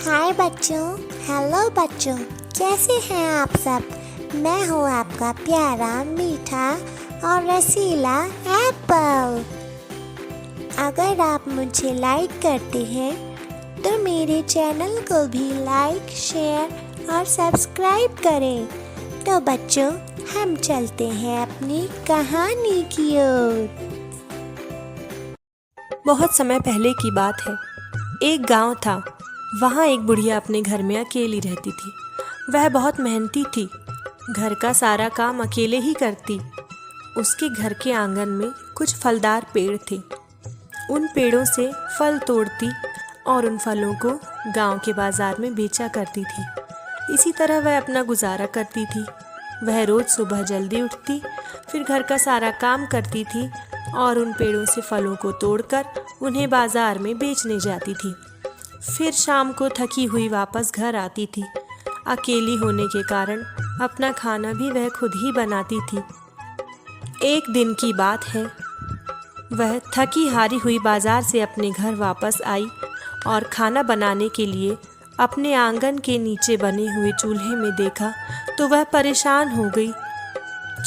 हाय बच्चों, हेलो बच्चों, कैसे हैं आप सब। मैं हूँ आपका प्यारा, मीठा और रसीला एप्पल। अगर आप मुझे लाइक करते हैं तो मेरे चैनल को भी लाइक, शेयर और सब्सक्राइब करें। तो बच्चों, हम चलते हैं अपनी कहानी की ओर। बहुत समय पहले की बात है। एक गांव था। वहाँ एक बुढ़िया अपने घर में अकेली रहती थी। वह बहुत मेहनती थी। घर का सारा काम अकेले ही करती। उसके घर के आंगन में कुछ फलदार पेड़ थे। उन पेड़ों से फल तोड़ती और उन फलों को गांव के बाजार में बेचा करती थी। इसी तरह वह अपना गुजारा करती थी। वह रोज़ सुबह जल्दी उठती, फिर घर का सारा काम करती थी और उन पेड़ों से फलों को तोड़कर उन्हें बाजार में बेचने जाती थी। फिर शाम को थकी हुई वापस घर आती थी। अकेली होने के कारण अपना खाना भी वह खुद ही बनाती थी। एक दिन की बात है। वह थकी हारी हुई बाजार से अपने घर वापस आई और खाना बनाने के लिए अपने आंगन के नीचे बने हुए चूल्हे में देखा तो वह परेशान हो गई।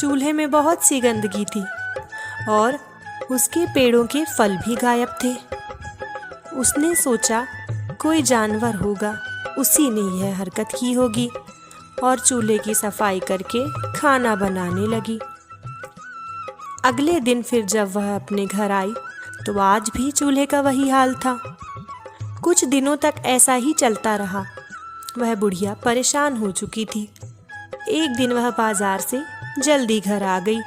चूल्हे में बहुत सी गंदगी थी और उसके पेड़ों के फल भी गायब थे। उसने सोचा कोई जानवर होगा, उसी ने यह हरकत की होगी, और चूल्हे की सफाई करके खाना बनाने लगी। अगले दिन फिर जब वह अपने घर आई तो आज भी चूल्हे का वही हाल था। कुछ दिनों तक ऐसा ही चलता रहा। वह बुढ़िया परेशान हो चुकी थी। एक दिन वह बाजार से जल्दी घर आ गई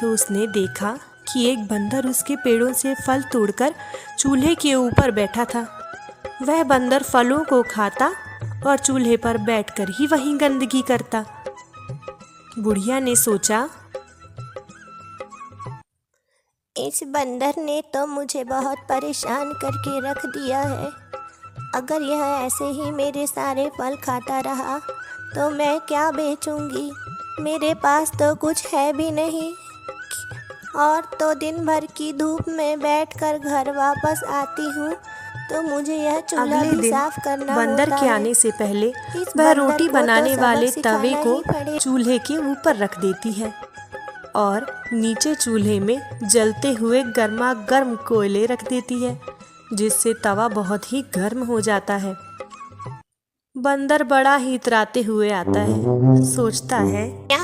तो उसने देखा कि एक बंदर उसके पेड़ों से फल तोड़कर चूल्हे के ऊपर बैठा था। वह बंदर फलों को खाता और चूल्हे पर बैठकर ही वहीं गंदगी करता। बुढ़िया ने सोचा, इस बंदर ने तो मुझे बहुत परेशान करके रख दिया है। अगर यह ऐसे ही मेरे सारे फल खाता रहा तो मैं क्या बेचूंगी। मेरे पास तो कुछ है भी नहीं और तो दिन भर की धूप में बैठकर घर वापस आती हूँ तो मुझे यह चूल्हा अगले भी दिन साफ करना बंदर होता के है। आने से पहले इस वह बंदर रोटी को तो बनाने सबक वाले सिखाना तवे को ही पड़ेगा। चूल्हे के ऊपर रख देती है और नीचे चूल्हे में जलते हुए गर्मा गर्म कोयले रख देती है, जिससे तवा बहुत ही गर्म हो जाता है। बंदर बड़ा ही इतराते हुए आता है। सोचता है, क्या